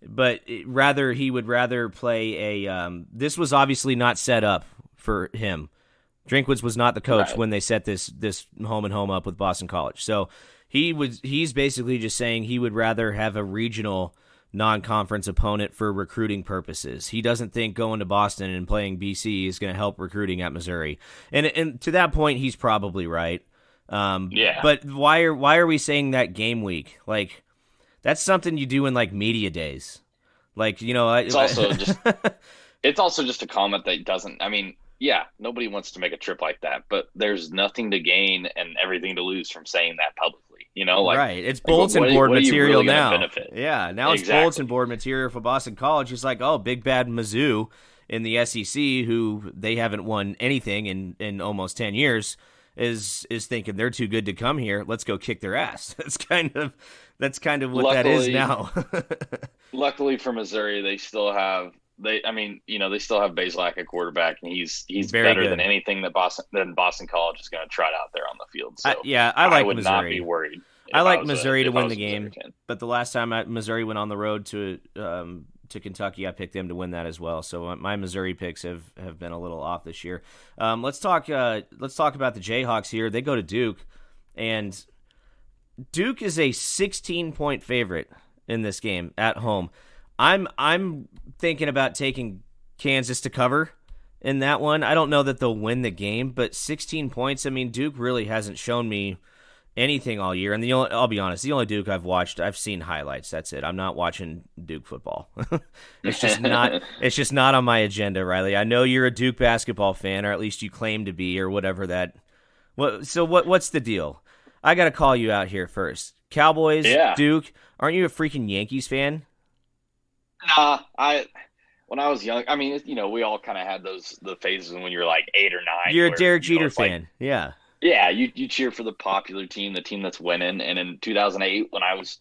But he would rather play this was obviously not set up for him. Drinkwitz was not the coach when they set this home and home up with Boston College. So he's basically just saying he would rather have a regional non-conference opponent for recruiting purposes. He doesn't think going to Boston and playing BC is going to help recruiting at Missouri. And to that point, he's probably right. But why are we saying that game week? Like, that's something you do in like media days. Like, it's also just a comment that doesn't. I mean, yeah, nobody wants to make a trip like that, but there's nothing to gain and everything to lose from saying that publicly. Right? It's bulletin board material really now. Benefit? Yeah, now it's bulletin board material for Boston College. It's like, oh, big bad Mizzou in the SEC, who they haven't won anything in almost 10 years, is thinking they're too good to come here. Let's go kick their ass. That's kind of what that is now. Luckily for Missouri, they still have Bazelak at quarterback, and he's better than anything that Boston College is going to trot out there on the field. So I would Missouri. Not be worried. I like Missouri to win the game, but the last time Missouri went on the road to Kentucky, I picked them to win that as well. So my Missouri picks have been a little off this year. Let's talk about the Jayhawks here. They go to Duke, and Duke is a 16-point favorite in this game at home. I'm thinking about taking Kansas to cover in that one. I don't know that they'll win the game, but 16 points. I mean, Duke really hasn't shown me anything all year. And I'll be honest, the only Duke I've watched, I've seen highlights. That's it. I'm not watching Duke football. It's just not. It's just not on my agenda, Riley. I know you're a Duke basketball fan, or at least you claim to be, or whatever that. What's the deal? I got to call you out here first. Cowboys, Duke. Aren't you a freaking Yankees fan? Nah, when I was young, I mean, we all kind of had the phases when you're like 8 or 9. You're a Derek Jeter fan, yeah. Yeah, you cheer for the popular team, the team that's winning. And in 2008, when I was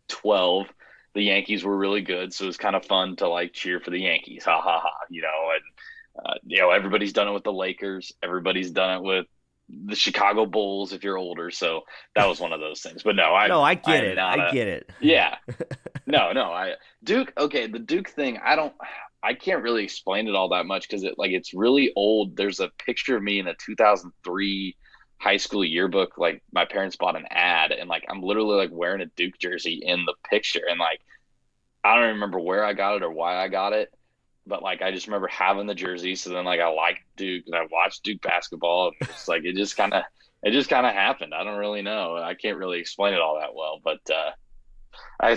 12, the Yankees were really good, so it was kind of fun to like cheer for the Yankees, ha ha ha. And everybody's done it with the Lakers, everybody's done it with the Chicago Bulls if you're older, so that was one of those things. But I get it. I get it. Yeah. Duke, okay, the Duke thing, I can't really explain it all that much because it's really old. There's a picture of me in a 2003 high school yearbook. Like, my parents bought an ad, and like I'm literally like wearing a Duke jersey in the picture, and like I don't remember where I got it or why I got it. But like I just remember having the jersey, so then like I liked Duke and I watched Duke basketball, and it's like it just kind of happened. I don't really know. I can't really explain it all that well, but I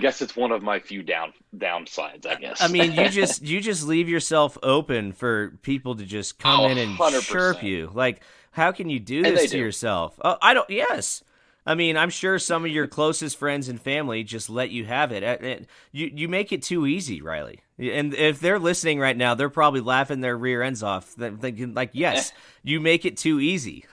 guess it's one of my few downsides, I guess. I mean, you just leave yourself open for people to just come in and 100%. Chirp you. Like, how can you do this to yourself? Oh, I don't. Yes. I mean, I'm sure some of your closest friends and family just let you have it. You make it too easy, Riley. And if they're listening right now, they're probably laughing their rear ends off, thinking like, "Yes, you make it too easy."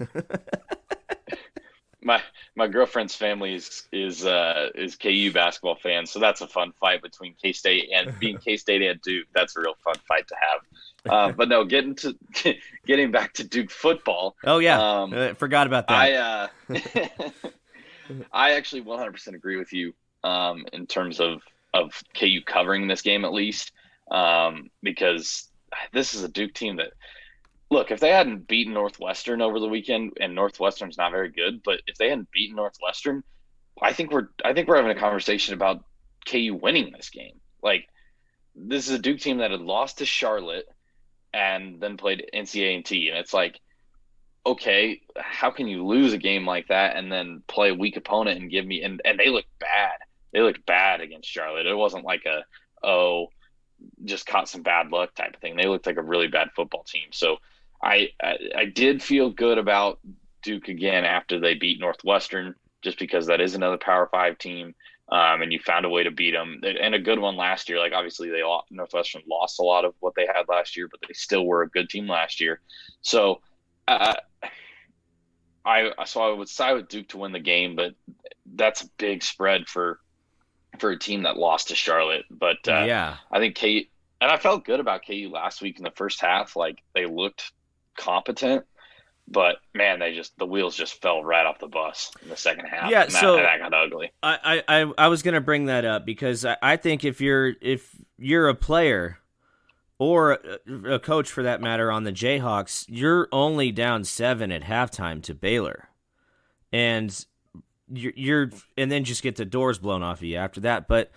My girlfriend's family is KU basketball fans, so that's a fun fight between K-State and being K-State and Duke. That's a real fun fight to have. But no, getting back to Duke football. Oh yeah, forgot about that. I actually 100% agree with you in terms of KU covering this game, at least, because this is a Duke team that, look, if they hadn't beaten Northwestern over the weekend, and Northwestern's not very good, but if they hadn't beaten Northwestern, I think we're having a conversation about KU winning this game. Like, this is a Duke team that had lost to Charlotte and then played NC-A&T, and it's like, okay, how can you lose a game like that and then play a weak opponent and give me – and they looked bad. They looked bad against Charlotte. It wasn't like just caught some bad luck type of thing. They looked like a really bad football team. So I did feel good about Duke again after they beat Northwestern, just because that is another Power 5 team. and you found a way to beat them. And a good one last year. Like, obviously, Northwestern lost a lot of what they had last year, but they still were a good team last year. So I would side with Duke to win the game, but that's a big spread for a team that lost to Charlotte. But yeah, I think and I felt good about KU last week in the first half. Like, they looked competent, but man, the wheels just fell right off the bus in the second half. Yeah, and so that got ugly. I was gonna bring that up because I think if you're a player or a coach for that matter on the Jayhawks, you're only down 7 at halftime to Baylor, and you're and then just get the doors blown off of you after that. But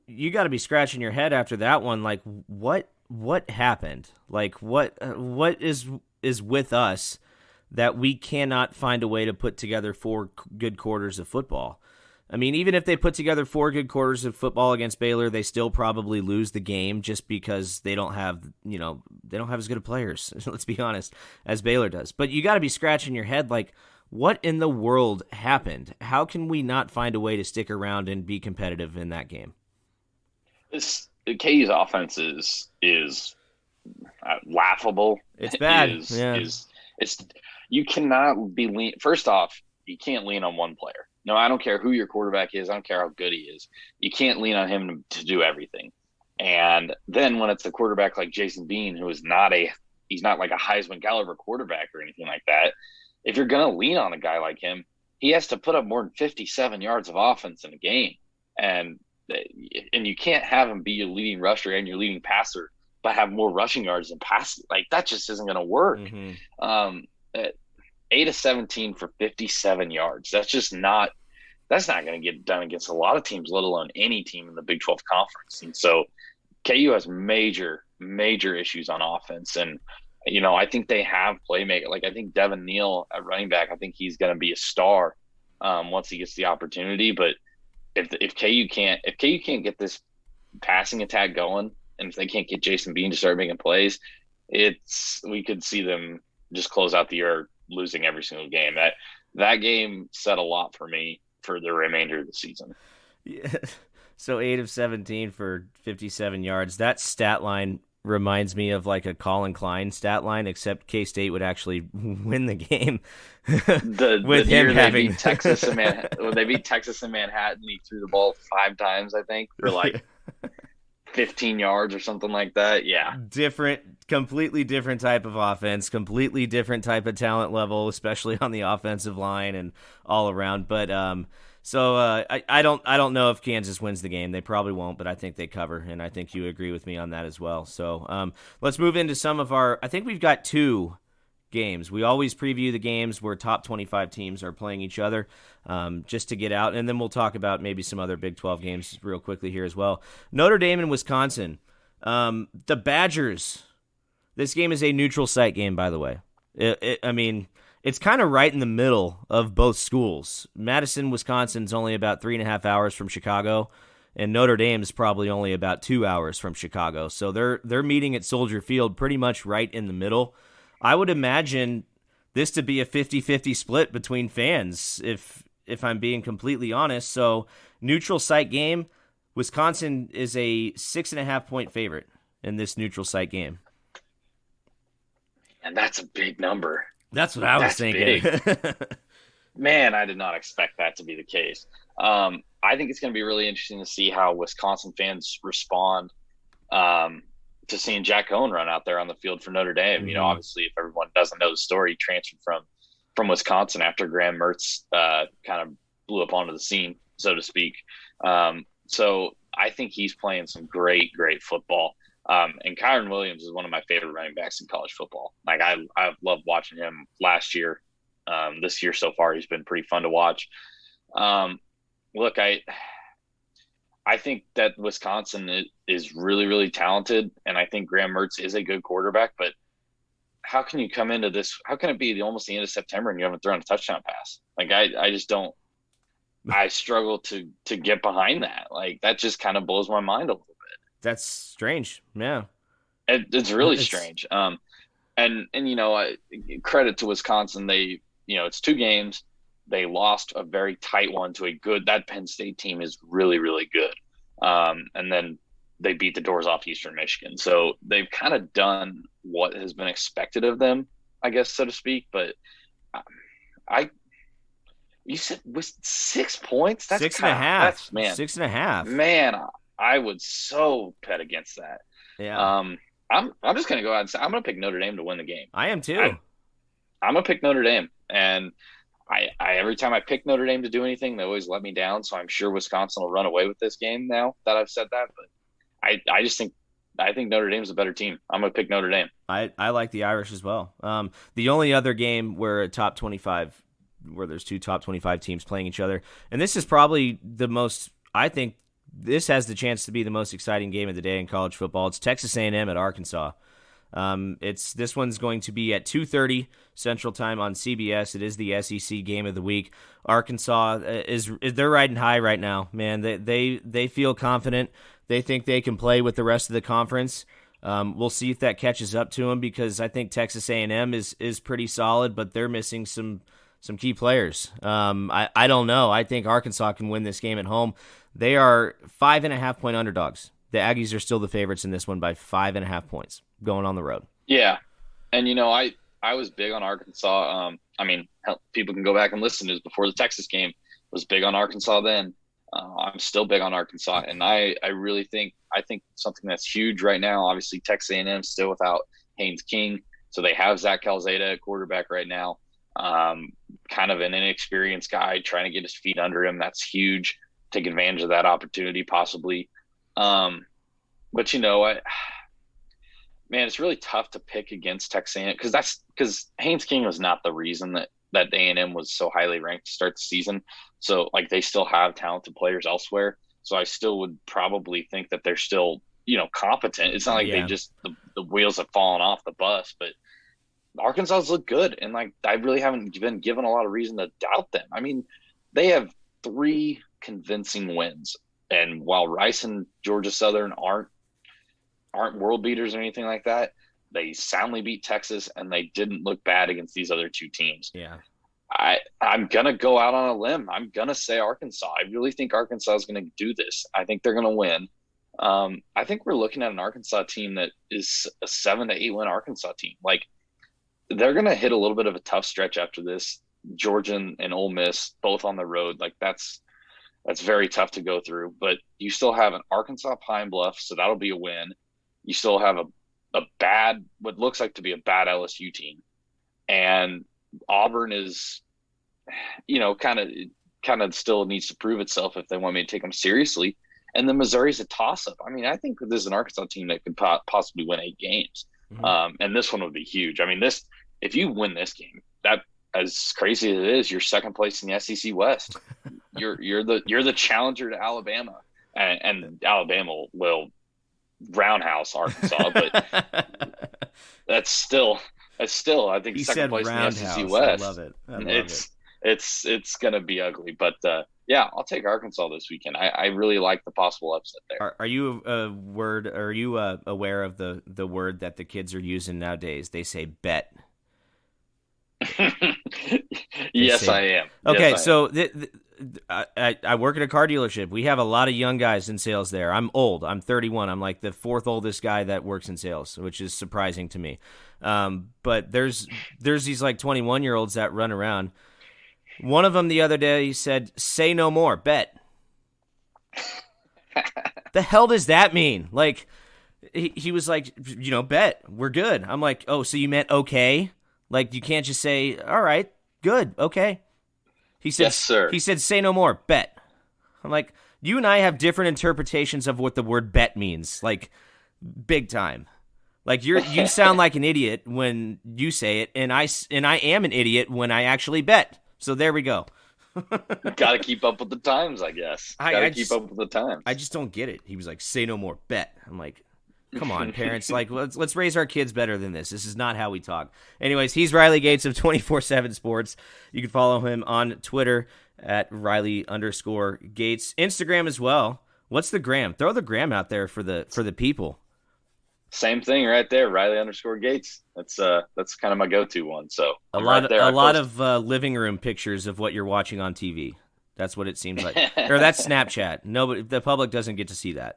you got to be scratching your head after that one, like what happened? Like what is with us that we cannot find a way to put together 4 good quarters of football? I mean, even if they put together 4 good quarters of football against Baylor, they still probably lose the game just because they don't have as good of players, let's be honest, as Baylor does. But you got to be scratching your head like, what in the world happened? How can we not find a way to stick around and be competitive in that game? KU's offense is laughable. It's bad. You cannot be first off, you can't lean on one player. No, I don't care who your quarterback is. I don't care how good he is. You can't lean on him to do everything. And then when it's a quarterback like Jason Bean, who is he's not like a Heisman caliber quarterback or anything like that. If you're going to lean on a guy like him, he has to put up more than 57 yards of offense in a game. And you can't have him be your leading rusher and your leading passer, but have more rushing yards than passing. Like, that just isn't going to work. Mm-hmm. 8 of 17 for 57 yards. That's not going to get done against a lot of teams, let alone any team in the Big 12 conference. And so KU has major, major issues on offense. And, I think they have playmaker. Like, I think Devin Neal at running back, I think he's going to be a star once he gets the opportunity. But if KU can't get this passing attack going, and if they can't get Jason Bean to start making plays, we could see them just close out the year losing every single game. That game said a lot for me for the remainder of the season. Yeah. So 8 of 17 for 57 yards. That stat line reminds me of like a Colin Klein stat line, except K-State would actually win the game. With him having beat Texas and when they beat Texas and Manhattan, he threw the ball 5 times, I think, for like 15 yards or something like that. Yeah. Completely different type of offense, completely different type of talent level, especially on the offensive line and all around. But I don't know if Kansas wins the game. They probably won't, but I think they cover, and I think you agree with me on that as well. So let's move into some of I think we've got 2 games. We always preview the games where top 25 teams are playing each other just to get out, and then we'll talk about maybe some other Big 12 games real quickly here as well. Notre Dame and Wisconsin. The Badgers. This game is a neutral site game, by the way. It's kind of right in the middle of both schools. Madison, Wisconsin's only about 3.5 hours from Chicago, and Notre Dame's probably only about 2 hours from Chicago. So they're meeting at Soldier Field pretty much right in the middle. I would imagine this to be a 50-50 split between fans, if I'm being completely honest. So neutral site game, Wisconsin is a 6.5-point favorite in this neutral site game. And that's a big number. That's what I was thinking. Man, I did not expect that to be the case. I think it's going to be really interesting to see how Wisconsin fans respond to seeing Jack Cohen run out there on the field for Notre Dame. Mm-hmm. Obviously, if everyone doesn't know the story, he transferred from Wisconsin after Graham Mertz kind of blew up onto the scene, so to speak. So I think he's playing some great, great football. And Kyron Williams is one of my favorite running backs in college football. Like, I've loved watching him last year. This year so far, he's been pretty fun to watch. Look, I think that Wisconsin is really, really talented, and I think Graham Mertz is a good quarterback. But how can you come into this? How can it be almost the end of September and you haven't thrown a touchdown pass? Like, I just don't. I struggle to get behind that. Like, that just kind of blows my mind a little bit. That's strange. Yeah. It's really strange. And credit to Wisconsin. They, it's 2 games. They lost a very tight one to that Penn State team is really, really good. And then they beat the doors off Eastern Michigan. So they've kind of done what has been expected of them, I guess, so to speak. But you said with 6 points? That's 6.5. Man, 6.5. Man, I would so bet against that. Yeah. I'm just going to go out and say I'm going to pick Notre Dame to win the game. I am too. I'm going to pick Notre Dame. And I every time I pick Notre Dame to do anything, they always let me down. So I'm sure Wisconsin will run away with this game now that I've said that. But I just think Notre Dame's a better team. I'm going to pick Notre Dame. I like the Irish as well. The only other game where there's two top 25 teams playing each other, and this is probably the most, I think this has the chance to be the most exciting game of the day in college football. It's Texas A&M at Arkansas. This one's going to be at 2:30 Central Time on CBS. It is the SEC game of the week. Arkansas they're riding high right now, man. They feel confident. They think they can play with the rest of the conference. We'll see if that catches up to them, because I think Texas A&M is pretty solid, but they're missing some key players. I don't know. I think Arkansas can win this game at home. They are 5.5-point underdogs. The Aggies are still the favorites in this one by 5.5 points going on the road. Yeah. And, I was big on Arkansas. People can go back and listen to this before the Texas game. Was big on Arkansas then. I'm still big on Arkansas. And I really think something that's huge right now, obviously Texas A&M still without Haynes King. So they have Zach Calzada at quarterback right now. Kind of an inexperienced guy trying to get his feet under him. That's huge. Take advantage of that opportunity possibly. But it's really tough to pick against Texas A&M because Haynes King was not the reason that A&M was so highly ranked to start the season. So they still have talented players elsewhere. So I still would probably think that they're still, competent. It's not like they just, the wheels have fallen off the bus, but Arkansas's look good. And I really haven't been given a lot of reason to doubt them. I mean, they have 3 convincing wins. And while Rice and Georgia Southern aren't world beaters or anything like that, they soundly beat Texas, and they didn't look bad against these other 2 teams. Yeah. I'm going to go out on a limb. I'm going to say Arkansas. I really think Arkansas is going to do this. I think they're going to win. I think we're looking at an Arkansas team that is a 7 to 8 win Arkansas team. They're going to hit a little bit of a tough stretch after this. Georgia and Ole Miss, both on the road. That's very tough to go through. But you still have an Arkansas Pine Bluff, so that'll be a win. You still have what looks like to be a bad LSU team. And Auburn is, kind of still needs to prove itself if they want me to take them seriously. And then Missouri's a toss-up. I think this is an Arkansas team that could possibly win 8 games. Mm-hmm. And this one would be huge. If you win this game, that, as crazy as it is, you're second place in the SEC West. You're the challenger to Alabama, and Alabama will roundhouse Arkansas, but that's still I think he second place roundhouse. In the SEC West. I love it. It's gonna be ugly, but I'll take Arkansas this weekend. I really like the possible upset there. Are you aware of the word that the kids are using nowadays? They say bet. Yes, I am. Okay, yes, so I work at a car dealership. We have a lot of young guys in sales there. I'm old. I'm 31. I'm like the 4th oldest guy that works in sales, which is surprising to me. But there's these 21-year-olds that run around. One of them the other day said, "Say no more, bet." The hell does that mean? He was like, bet, we're good. I'm like, oh, so you meant okay? You can't just say, all right, good, okay. He said, yes, sir. He said, say no more, bet. I'm like, you and I have different interpretations of what the word bet means, big time. You sound like an idiot when you say it, and I am an idiot when I actually bet. So there we go. Got to keep up with the times, I guess. Got to keep up with the times. I just don't get it. He was like, say no more, bet. I'm like, come on, parents. Let's raise our kids better than this. This is not how we talk. Anyways, he's Riley Gates of 24/7 Sports. You can follow him on Twitter at Riley_Gates. Instagram as well. What's the gram? Throw the gram out there for the people. Same thing right there, Riley_Gates. That's kind of my go-to one. So a right there, lot of living room pictures of what you're watching on TV. That's what it seems like. Or that's Snapchat. Nobody, the public doesn't get to see that.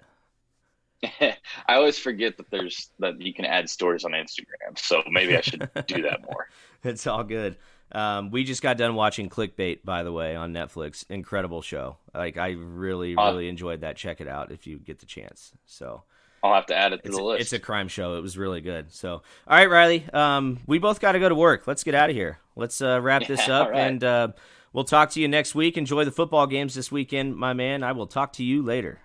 I always forget that you can add stories on Instagram. So maybe I should do that more. It's all good. We just got done watching Clickbait, by the way, on Netflix. Incredible show. Like, I really enjoyed that. Check it out if you get the chance. So I'll have to add it to the list. It's a crime show. It was really good. So, all right, Riley, we both got to go to work. Let's get out of here. Let's wrap this up, right. and we'll talk to you next week. Enjoy the football games this weekend, my man. I will talk to you later.